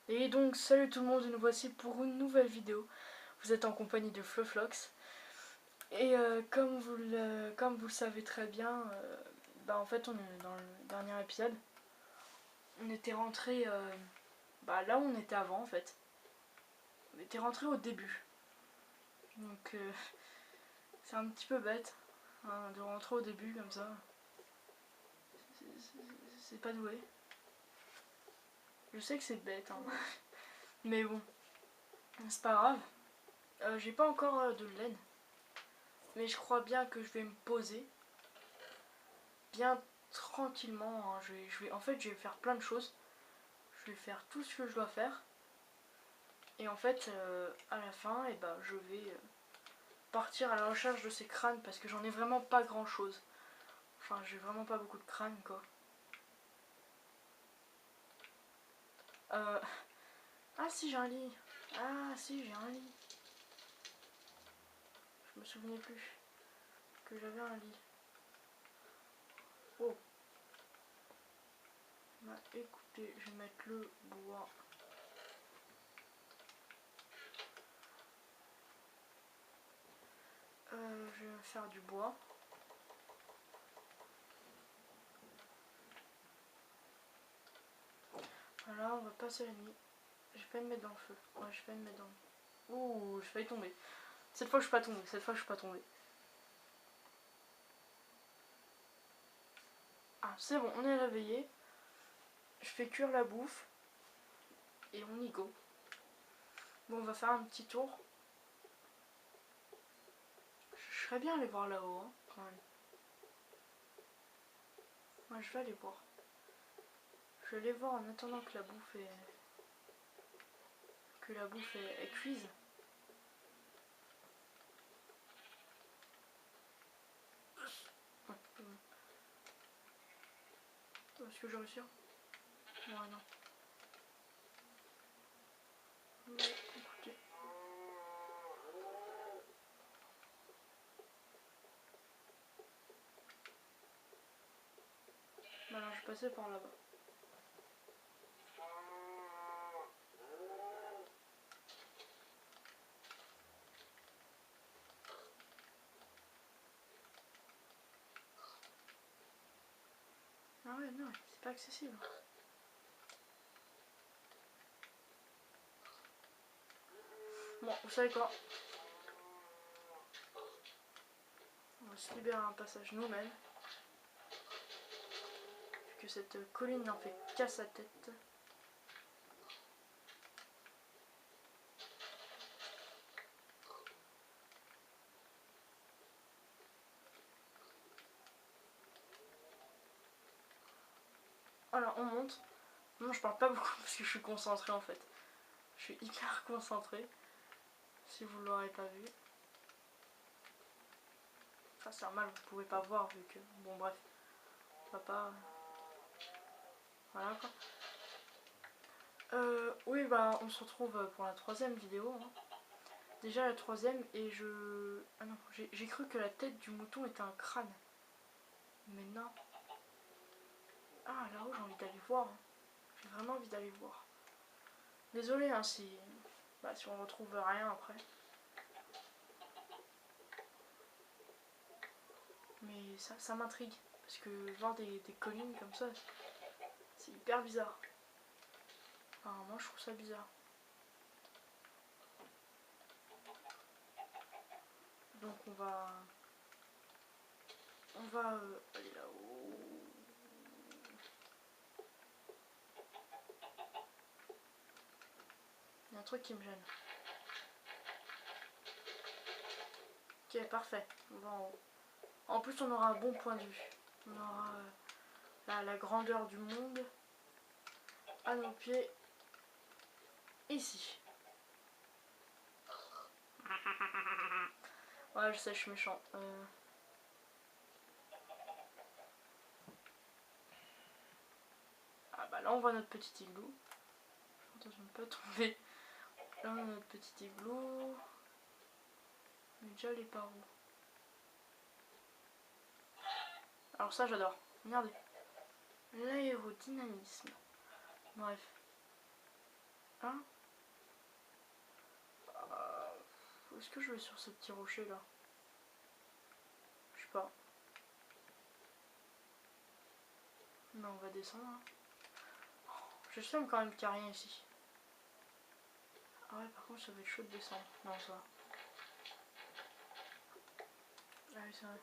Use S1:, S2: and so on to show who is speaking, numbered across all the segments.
S1: Et donc salut tout le monde, nous voici pour une nouvelle vidéo. Vous êtes en compagnie de Fluflox. Et comme vous le savez très bien, en fait on est dans le dernier épisode. On était rentré là où on était avant en fait. On était rentré au début. Donc c'est un petit peu bête hein, de rentrer au début comme ça. C'est pas doué. Je sais que c'est bête hein. Mais bon, c'est pas grave. J'ai pas encore de laine. Mais je crois bien que je vais me poser bien tranquillement. Hein. En fait, je vais faire plein de choses. Je vais faire tout ce que je dois faire. Et en fait, à la fin, je vais partir à la recherche de ces crânes parce que j'en ai vraiment pas grand chose. Enfin, j'ai vraiment pas beaucoup de crânes quoi. Euh... Ah si, j'ai un lit. Ah si, j'ai un lit. Je me souvenais plus que j'avais un lit. Oh. Bah écoutez, je vais mettre le bois. Je vais faire du bois. Voilà, on va passer la nuit. J'ai failli me mettre dans le feu. Ouais, j'ai failli me mettre dans le... Ouh, j'ai failli tomber. Cette fois, je suis pas tombée. Cette fois, je suis pas tombée. Ah, c'est bon, on est réveillé. Je fais cuire la bouffe. Et on y go. Bon, on va faire un petit tour. Je serais bien aller voir là-haut, hein, quand même. Moi, je vais aller voir. Je vais aller voir en attendant que la bouffe est... est cuise. Est-ce que je réussis? Ouais, non. Mais, écoutez. Bah alors, je vais passer par là-bas. Ah ouais, non, c'est pas accessible. Bon, vous savez quoi? On va se libérer un passage nous-mêmes. Vu que cette colline n'en fait qu'à sa tête. Alors, on monte. Non, je parle pas beaucoup parce que je suis concentrée en fait. Je suis hyper concentrée. Si vous l'aurez pas vu. Enfin, c'est normal, vous pouvez pas voir vu que... Bon, bref. Papa... Voilà quoi. Oui, bah, on se retrouve pour la troisième vidéo. Hein. Déjà la troisième, et je... Ah non, j'ai cru que la tête du mouton était un crâne. Mais non. Ah, là-haut, j'ai envie d'aller voir. Hein. J'ai vraiment envie d'aller voir. Désolée hein, si... Bah, si on retrouve rien après. Mais ça m'intrigue. Parce que voir des collines comme ça, c'est hyper bizarre. Enfin, moi, je trouve ça bizarre. Donc on va aller là-haut. Il y a un truc qui me gêne. Ok, parfait. On va en haut. En plus, on aura un bon point de vue. On aura la grandeur du monde à nos pieds. Ici. Ouais, je sais, je suis méchant. Ah bah là, on voit notre petit igloo. Attention de ne pas tomber. Là, on a notre petit igloo. On est déjà allé par où? Alors ça, j'adore. Regardez. L'aérodynamisme. Bref. là. Où est-ce que je vais sur ce petit rocher là? Je sais pas. Mais on va descendre. Hein. Je sais quand même qu'il n'y a rien ici. Ah ouais, par contre ça va être chaud de descendre. Non, ça va. Ah oui, c'est vrai.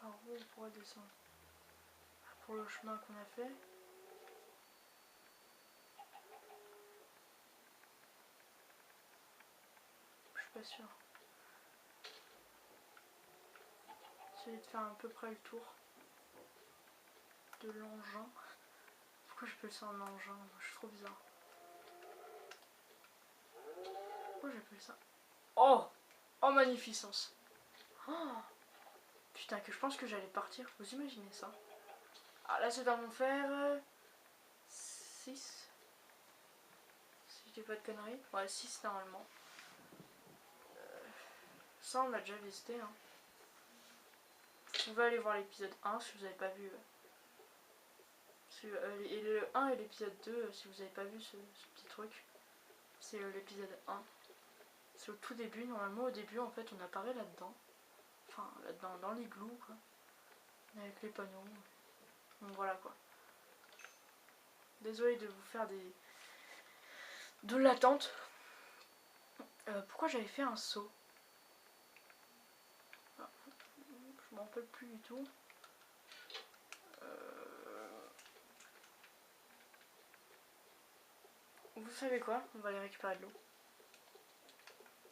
S1: Par où on pourra descendre? Pour le chemin qu'on a fait. Je suis pas sûre. Essayer de faire à peu près le tour de l'engin. Pourquoi j'appelle ça un engin? Je suis trop bizarre. Pourquoi j'appelle ça? Oh! Oh, magnificence! Oh! Putain, que je pense que j'allais partir. Vous imaginez ça? Ah, là, c'est dans mon faire 6. Si je dis pas de conneries. Ouais, 6 normalement. Ça, on l'a déjà visité. Hein. Vous pouvez aller voir l'épisode 1 si vous n'avez pas vu. Et le 1 et l'épisode 2, si vous n'avez pas vu ce petit truc. C'est l'épisode 1. C'est au tout début. Normalement, au début, en fait, on apparaît là-dedans. Enfin, là-dedans, dans l'igloo, quoi. Avec les panneaux. Donc voilà, quoi. Désolée de vous faire de l'attente. Pourquoi j'avais fait un saut? Ah, je m'en rappelle plus du tout. Vous savez quoi? On va aller récupérer de l'eau.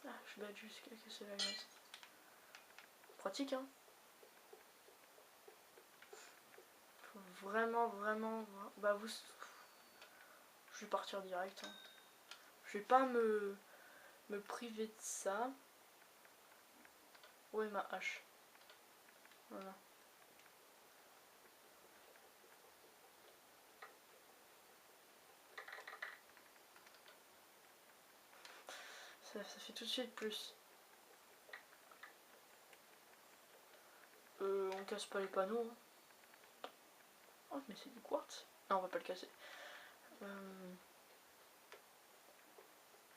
S1: Ah, je suis bête jusqu'à casser la glace. Pratique, hein? Faut vraiment... Bah vous... Je vais partir direct. Hein. Je vais pas me priver de ça. Où est ma hache? Voilà. Ça fait tout de suite plus. On casse pas les panneaux. Hein. Oh, mais c'est du quartz. Non, on va pas le casser.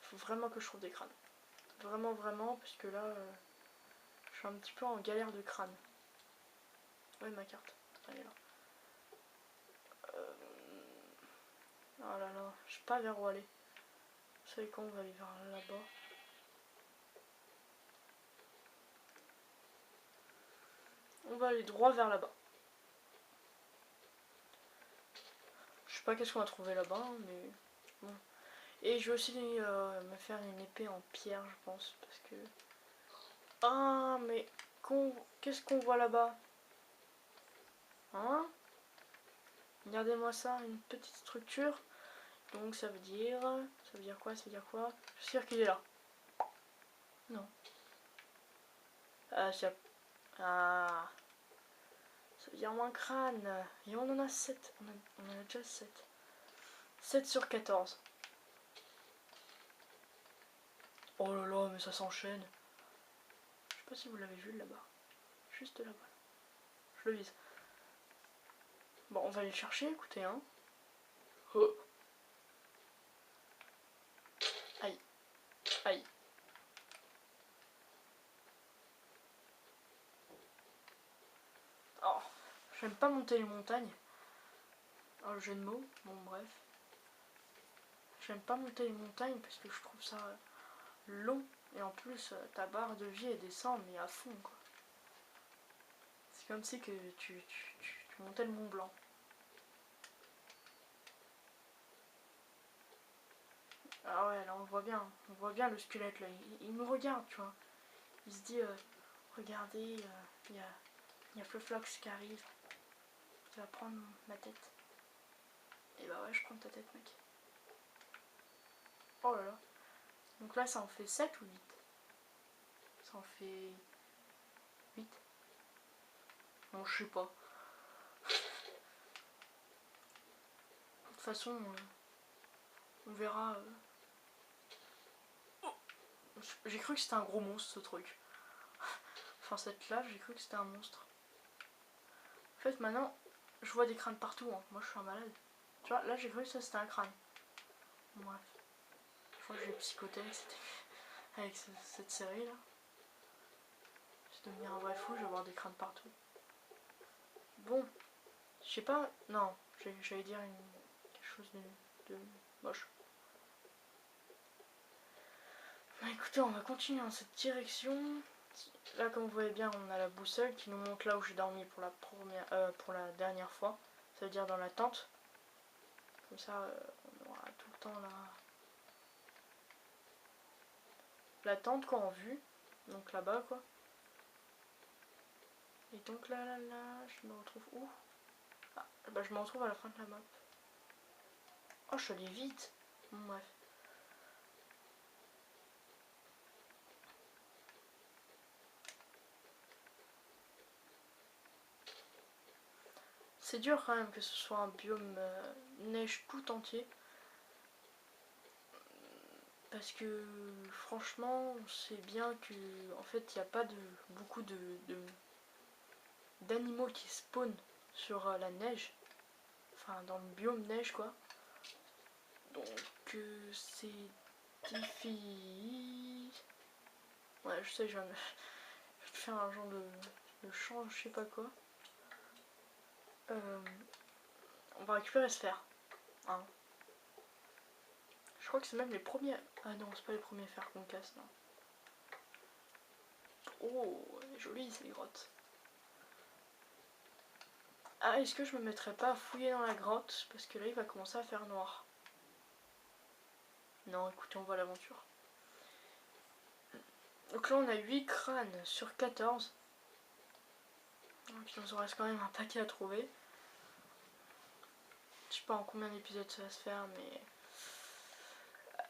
S1: Faut vraiment que je trouve des crânes. Vraiment, parce que là, je suis un petit peu en galère de crâne. Ouais, ma carte. Elle est là. Oh là là, je sais pas vers où aller. Vous savez quoi, on va aller vers là-bas. On va aller droit vers là-bas. Je sais pas qu'est-ce qu'on va trouver là-bas, mais bon. Et je vais aussi me faire une épée en pierre, je pense, parce que... Ah, mais qu'est-ce qu'on voit là-bas? Hein? Regardez-moi ça, une petite structure. Donc ça veut dire quoi? Ça veut dire quoi? Je suis sûre qu'il est là. Non. Ah, ah. Ça veut dire moins crâne. Et on en a 7. On en a déjà 7. 7 sur 14. Oh là là, mais ça s'enchaîne. Je sais pas si vous l'avez vu là-bas. Juste là-bas. Je le vise. Bon, on va aller le chercher, écoutez, hein. Oh. Aïe. Aïe. Oh. J'aime pas monter les montagnes. Oh, le jeu de mots. Bon, bref. J'aime pas monter les montagnes parce que je trouve ça long. Et en plus, ta barre de vie, elle descend, mais à fond, quoi. C'est comme si que tu montais le Mont Blanc. Ah ouais, là on voit bien le squelette là, il nous regarde, tu vois. Il se dit, regardez, il y a Fluflox qui arrive, tu vas prendre ma tête. Et bah ouais, je prends ta tête, mec. Oh là là. Donc là, ça en fait 7 ou 8? Ça en fait 8. Bon, je sais pas. De toute façon, On verra. J'ai cru que c'était un gros monstre ce truc. Enfin cette lave, j'ai cru que c'était un monstre. En fait maintenant, je vois des crânes partout, hein. Moi je suis un malade. Tu vois, là j'ai cru que ça c'était un crâne. Bref. Je crois que je vais psychoter avec cette série là. Je vais devenir un vrai fou, je vais avoir des crânes partout. Bon, je sais pas, non, j'allais dire quelque chose de moche. Bah, écoutez, on va continuer dans cette direction. Là, comme vous voyez bien, on a la boussole qui nous montre là où j'ai dormi pour la dernière fois. Ça veut dire dans la tente. Comme ça, on aura tout le temps la tente quoi en vue. Donc là-bas quoi. Et donc là, je me retrouve où? Ah, bah je me retrouve à la fin de la map. Oh, je suis allée vite. Bon, bref. C'est dur quand même que ce soit un biome neige tout entier. Parce que franchement, c'est bien que en fait il n'y a pas beaucoup d'animaux qui spawnent sur la neige. Enfin dans le biome neige quoi. Donc c'est difficile. Ouais je sais, je viens de faire un genre de chant, je sais pas quoi. On va récupérer ce fer. Hein. Je crois que c'est même les premiers. Ah non, c'est pas les premiers fers qu'on casse, non. Oh, elle est jolie ces grottes. Ah, est-ce que je me mettrais pas à fouiller dans la grotte? Parce que là, il va commencer à faire noir. Non, écoutez, on va à l'aventure. Donc là, on a 8 crânes sur 14. Donc il nous en reste quand même un paquet à trouver. Je sais pas en combien d'épisodes ça va se faire, mais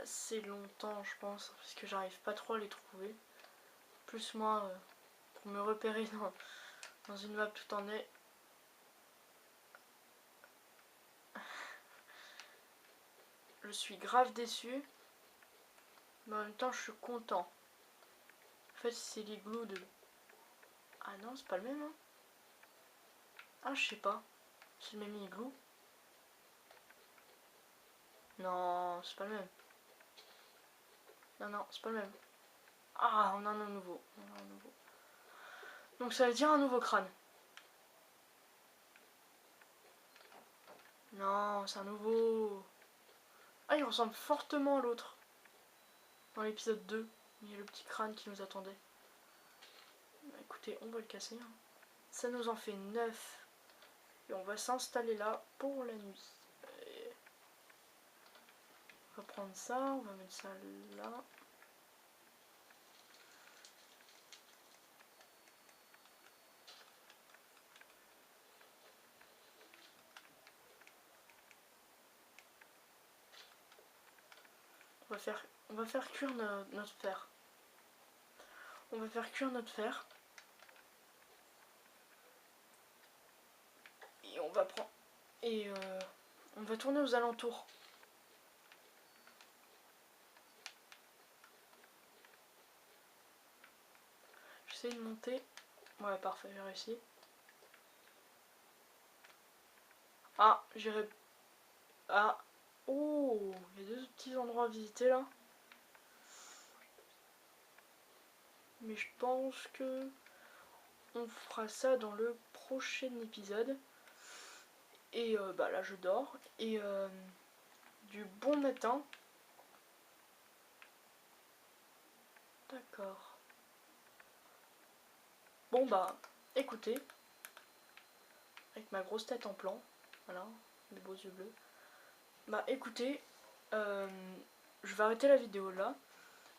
S1: assez longtemps, je pense. Parce que j'arrive pas trop à les trouver. Plus moi, pour me repérer dans une map tout en nez. Je suis grave déçue. Mais en même temps, je suis content. En fait, c'est l'igloo de... Ah non, c'est pas le même, hein. Ah, je sais pas. C'est le même igloo. Non, c'est pas le même. Non, non, c'est pas le même. Ah, on en a un nouveau. Donc ça veut dire un nouveau crâne. Non, c'est un nouveau. Ah, il ressemble fortement à l'autre. Dans l'épisode 2, il y a le petit crâne qui nous attendait. Bah, écoutez, on va le casser. Hein. Ça nous en fait 9. Et on va s'installer là pour la nuit. Et on va prendre ça, on va mettre ça là. On va faire cuire notre fer. On va faire cuire notre fer. Et on va prendre... Et on va tourner aux alentours. J'essaie de monter. Ouais, parfait, j'ai réussi. Ah, j'irai... Ah, oh, il y a deux petits endroits à visiter là. Mais je pense que on fera ça dans le prochain épisode. Et bah là je dors. Et du bon matin. D'accord. Bon bah, écoutez. Avec ma grosse tête en plan. Voilà, mes beaux yeux bleus. Bah écoutez, je vais arrêter la vidéo là.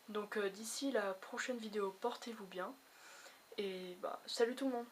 S1: Donc d'ici la prochaine vidéo, portez-vous bien. Et bah, salut tout le monde.